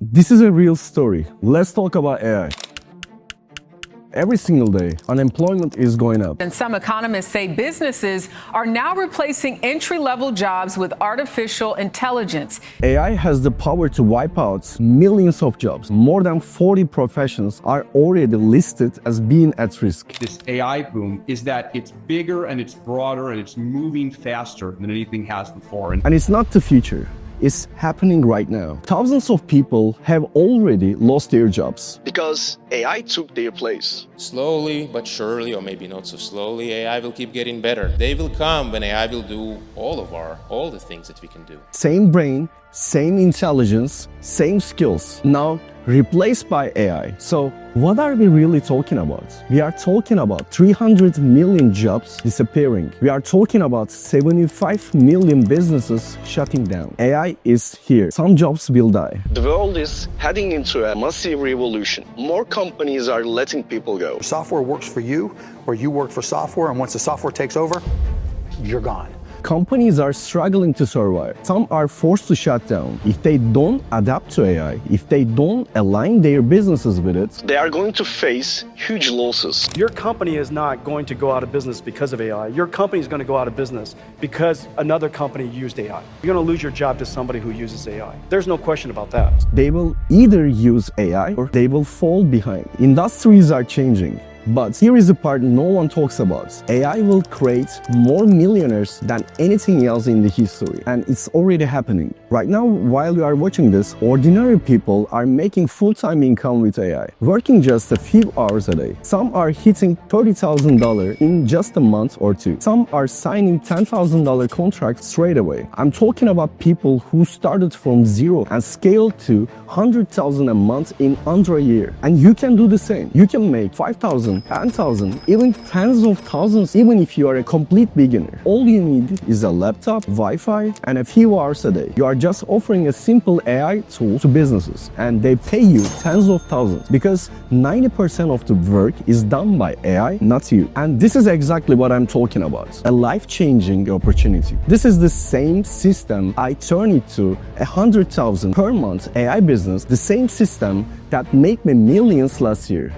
This is a real story. Let's talk about AI. Every single day, unemployment is going up. And some economists say businesses are now replacing entry-level jobs with artificial intelligence. AI has the power to wipe out millions of jobs. More than 40 professions are already listed as being at risk. This AI boom is that it's bigger and it's broader and it's moving faster than anything has before. And it's not the future. It's happening right now. Thousands of people have already lost their jobs because AI took their place. Slowly but surely, or maybe not so slowly, AI will keep getting better. They will come when AI will do all the things that we can do. Same brain, same intelligence, same skills, now replaced by AI. So what are we really talking about? We are talking about 300 million jobs disappearing. We are talking about 75 million businesses shutting down. AI is here. Some jobs will die. The world is heading into a massive revolution. More companies are letting people go. Software works for you, or you work for software, and once the software takes over, you're gone. Companies are struggling to survive. Some are forced to shut down. If they don't adapt to AI, if they don't align their businesses with it, they are going to face huge losses. Your company is not going to go out of business because of AI. Your company is going to go out of business because another company used AI. You're going to lose your job to somebody who uses AI. There's no question about that. They will either use AI or they will fall behind. Industries are changing. But here is the part no one talks about. AI will create more millionaires than anything else in the history. And it's already happening. Right now, while you are watching this, ordinary people are making full-time income with AI, working just a few hours a day. Some are hitting $30,000 in just a month or two. Some are signing $10,000 contracts straight away. I'm talking about people who started from zero and scaled to $100,000 a month in under a year. And you can do the same. You can make $5,000, $10,000, even tens of thousands, even if you are a complete beginner. All you need is a laptop, Wi-Fi, and a few hours a day. You are just offering a simple AI tool to businesses, and they pay you tens of thousands because 90% of the work is done by AI, not you. And this is exactly what I'm talking about. A life-changing opportunity. This is the same system I turned it to 100,000 per month AI business, the same system that made me millions last year.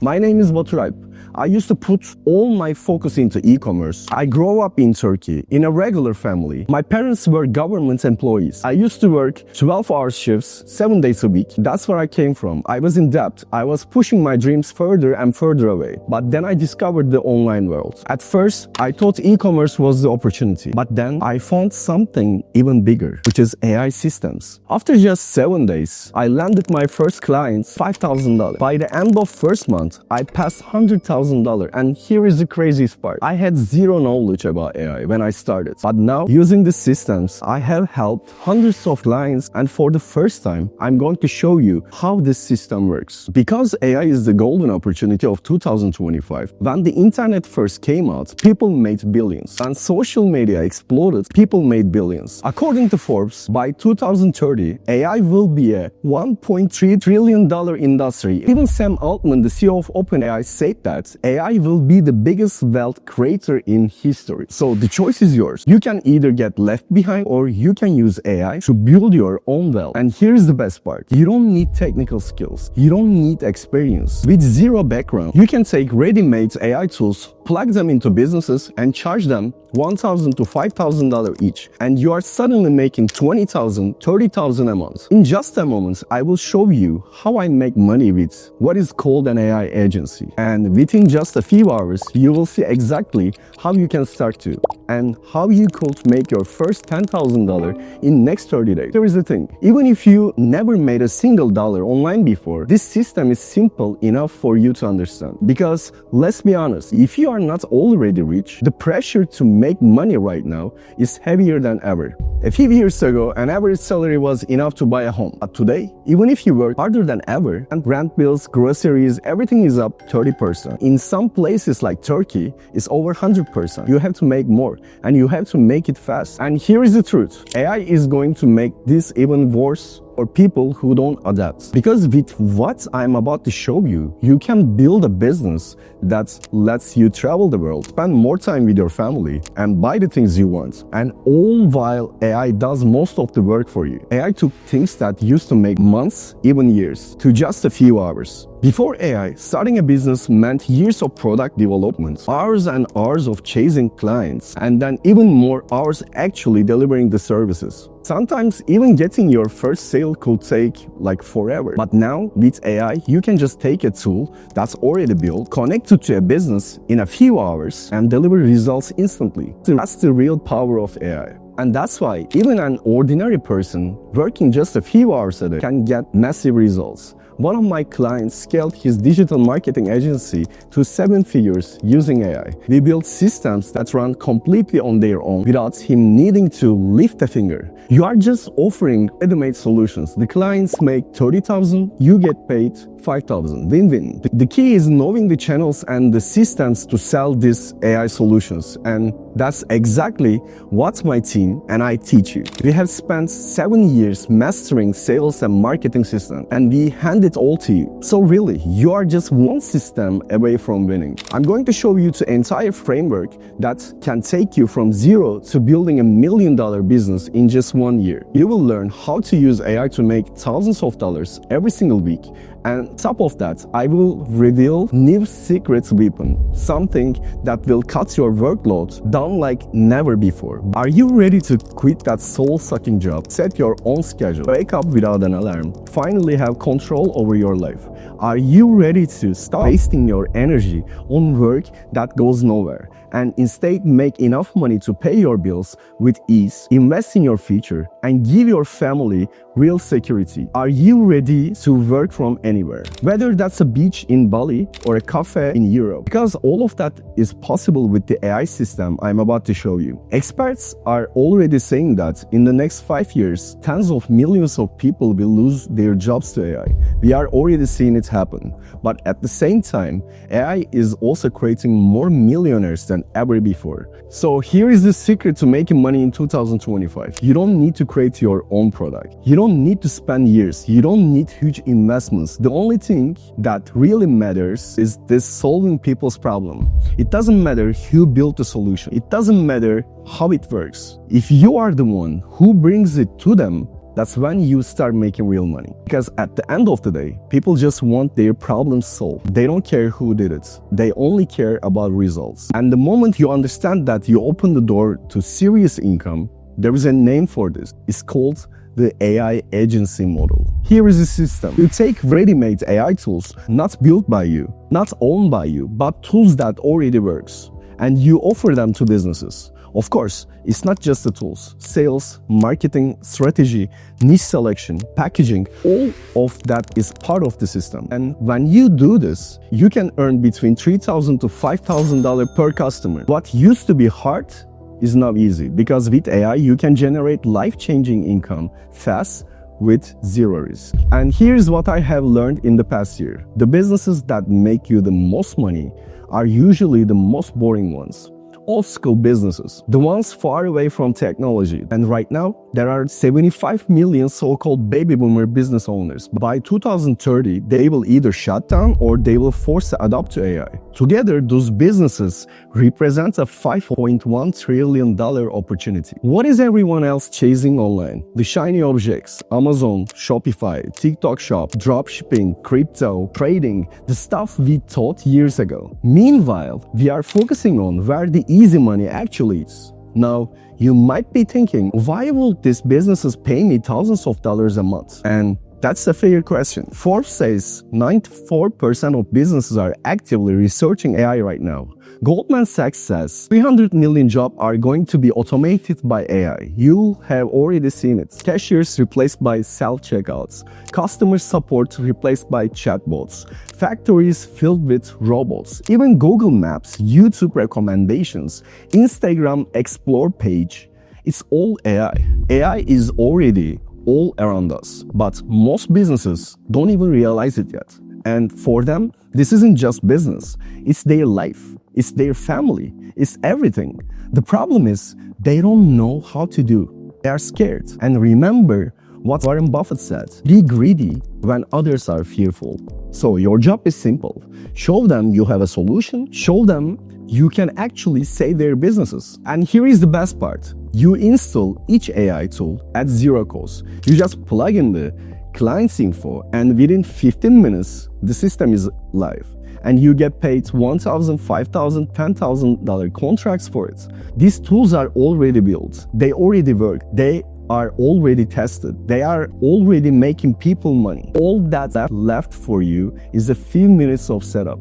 My name is Baturalp. I used to put all my focus into e-commerce. I grew up in Turkey, in a regular family. My parents were government employees. I used to work 12-hour shifts, 7 days a week. That's where I came from. I was in debt. I was pushing my dreams further and further away. But then I discovered the online world. At first, I thought e-commerce was the opportunity. But then I found something even bigger, which is AI systems. After just 7 days, I landed my first client $5,000. By the end of first month, I passed $100,000. And here is the craziest part. I had zero knowledge about AI when I started. But now, using the systems, I have helped hundreds of clients, and for the first time, I'm going to show you how this system works. Because AI is the golden opportunity of 2025, when the internet first came out, people made billions. When social media exploded, people made billions. According to Forbes, by 2030, AI will be a $1.3 trillion industry. Even Sam Altman, the CEO of OpenAI, said that AI will be the biggest wealth creator in history. So the choice is yours. You can either get left behind or you can use AI to build your own wealth. And here's the best part. You don't need technical skills. You don't need experience. With zero background, you can take ready-made AI tools, plug them into businesses and charge them $1,000 to $5,000 each. And you are suddenly making $20,000, $30,000 a month. In just a moment, I will show you how I make money with what is called an AI agency. And within just a few hours, you will see exactly how you can start to and how you could make your first $10,000 in next 30 days. Here is the thing. Even if you never made a single dollar online before, this system is simple enough for you to understand. Because let's be honest, if you are not already rich, the pressure to make money right now is heavier than ever. A few years ago, an average salary was enough to buy a home. But today, even if you work harder than ever, and rent bills, groceries, everything is up 30%. In some places like Turkey, it's over 100%. You have to make more, and you have to make it fast. And here is the truth. AI is going to make this even worse or people who don't adapt. Because with what I'm about to show you, you can build a business that lets you travel the world, spend more time with your family, and buy the things you want. And all while AI does most of the work for you. AI took things that used to make months, even years, to just a few hours. Before AI, starting a business meant years of product development, hours and hours of chasing clients, and then even more hours actually delivering the services. Sometimes even getting your first sale could take like forever. But now with AI, you can just take a tool that's already built, connect it to a business in a few hours, and deliver results instantly. That's the real power of AI. And that's why even an ordinary person working just a few hours a day can get massive results. One of my clients scaled his digital marketing agency to 7 figures using AI. We built systems that run completely on their own without him needing to lift a finger. You are just offering ready-made solutions. The clients make $30,000, you get paid $5,000. Win-win. The key is knowing the channels and the systems to sell these AI solutions. And that's exactly what my team and I teach you. We have spent 7 years mastering sales and marketing systems, and we hand it all to you. So really, you are just one system away from winning. I'm going to show you the entire framework that can take you from zero to building $1 million business in just 1 year. You will learn how to use AI to make thousands of dollars every single week. And top of that, I will reveal new secret weapon, something that will cut your workload down like never before. Are you ready to quit that soul-sucking job, set your own schedule, wake up without an alarm, finally have control over your life? Are you ready to stop wasting your energy on work that goes nowhere and instead make enough money to pay your bills with ease, invest in your future, and give your family real security? Are you ready to work from anywhere? Whether that's a beach in Bali or a cafe in Europe, because all of that is possible with the AI system I'm about to show you. Experts are already saying that in the next 5 years, tens of millions of people will lose their jobs to AI. We are already seeing it happen. But at the same time, AI is also creating more millionaires than ever before. So here is the secret to making money in 2025. You don't need to create your own product. You don't need to spend years. You don't need huge investments. The only thing that really matters is this solving people's problem. It doesn't matter who built the solution. It doesn't matter how it works. If you are the one who brings it to them, that's when you start making real money. Because at the end of the day, people just want their problems solved. They don't care who did it. They only care about results. And the moment you understand that, you open the door to serious income. There is a name for this. It's called the AI agency model. Here is the system. You take ready-made AI tools, not built by you, not owned by you, but tools that already works, and you offer them to businesses. Of course, it's not just the tools. Sales, marketing, strategy, niche selection, packaging, all of that is part of the system. And when you do this, you can earn between $3,000 to $5,000 per customer. What used to be hard is now easy, because with AI, you can generate life-changing income fast with zero risk. And here's what I have learned in the past year. The businesses that make you the most money are usually the most boring ones. Old-school businesses, the ones far away from technology. And right now, there are 75 million so-called baby boomer business owners. By 2030, they will either shut down or they will force to adapt to AI. Together, those businesses represent a $5.1 trillion opportunity. What is everyone else chasing online? The shiny objects: Amazon, Shopify, TikTok Shop, dropshipping, crypto, trading, the stuff we taught years ago. Meanwhile, we are focusing on where the easy money actually is. Now, you might be thinking, why will these businesses pay me thousands of dollars a month? And that's a fair question. Forbes says 94% of businesses are actively researching AI right now. Goldman Sachs says 300 million jobs are going to be automated by AI. You have already seen it. Cashiers replaced by self-checkouts. Customer support replaced by chatbots. Factories filled with robots. Even Google Maps, YouTube recommendations, Instagram Explore page. It's all AI. AI is already all around us, but most businesses don't even realize it yet. And for them, this isn't just business. It's their life. It's their family. It's everything. The problem is they don't know how to do. They are scared. And remember, what Warren Buffett said, be greedy when others are fearful. So your job is simple. Show them you have a solution, show them you can actually save their businesses. And here is the best part. You install each AI tool at zero cost. You just plug in the client's info and within 15 minutes, the system is live. And you get paid $1,000, $5,000, $10,000 contracts for it. These tools are already built. They already work. They are already tested. They are already making people money. All that's left for you is a few minutes of setup.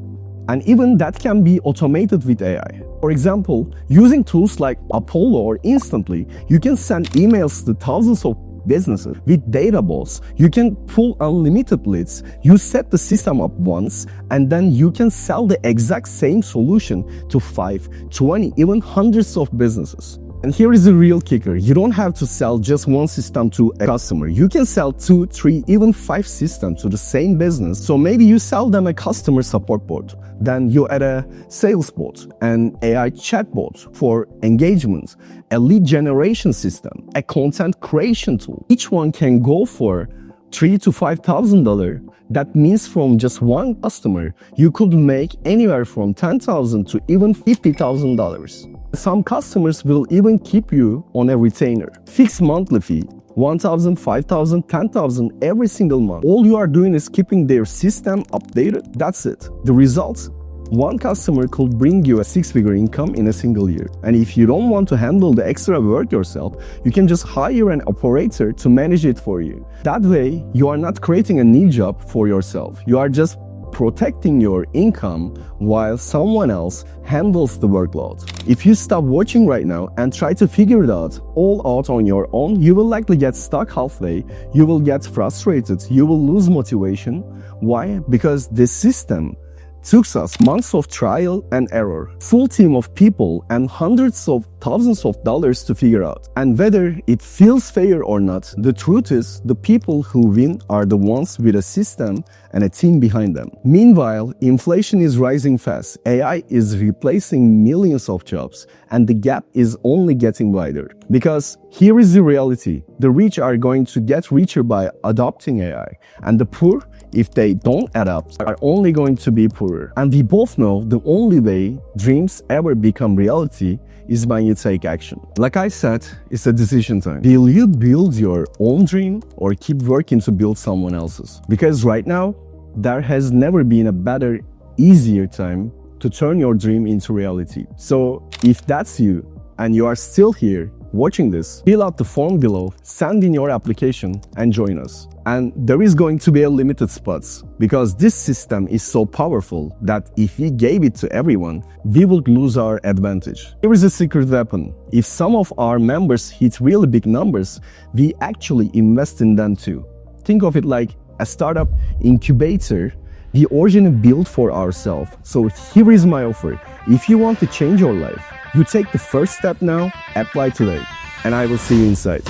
And even that can be automated with AI. For example, using tools like Apollo or Instantly, you can send emails to thousands of businesses. With Databoss, you can pull unlimited leads. You set the system up once, and then you can sell the exact same solution to 5, 20, even hundreds of businesses. And here is the real kicker. You don't have to sell just one system to a customer. You can sell 2, 3, even 5 systems to the same business. So maybe you sell them a customer support bot. Then you add a sales bot, an AI chatbot for engagement, a lead generation system, a content creation tool. Each one can go for $3,000 to $5,000. That means from just one customer, you could make anywhere from $10,000 to even $50,000. Some customers will even keep you on a retainer. Fixed monthly fee, $1,000, $5,000, $10,000 every single month. All you are doing is keeping their system updated. That's it. The results? One customer could bring you a 6-figure income in a single year. And if you don't want to handle the extra work yourself, you can just hire an operator to manage it for you. That way, you are not creating a new job for yourself. You are just protecting your income while someone else handles the workload. If you stop watching right now and try to figure it all out on your own, you will likely get stuck halfway, you will get frustrated, you will lose motivation. Why? Because this system took us months of trial and error, full team of people and hundreds of thousands of dollars to figure out. And whether it feels fair or not, the truth is the people who win are the ones with a system and a team behind them. Meanwhile, inflation is rising fast, AI is replacing millions of jobs, and the gap is only getting wider. Because here is the reality, the rich are going to get richer by adopting AI, and the poor, if they don't adapt, are only going to be poorer. And we both know the only way dreams ever become reality is when you take action. Like I said, it's a decision time. Will you build your own dream or keep working to build someone else's? Because right now, there has never been a better, easier time to turn your dream into reality. So if that's you and you are still here watching this, fill out the form below, send in your application and join us. And there is going to be a limited spots because this system is so powerful that if we gave it to everyone, we would lose our advantage. Here is a secret weapon. If some of our members hit really big numbers, we actually invest in them too. Think of it like a startup incubator we originally built for ourselves. So here is my offer. If you want to change your life, you take the first step now, apply today, and I will see you inside.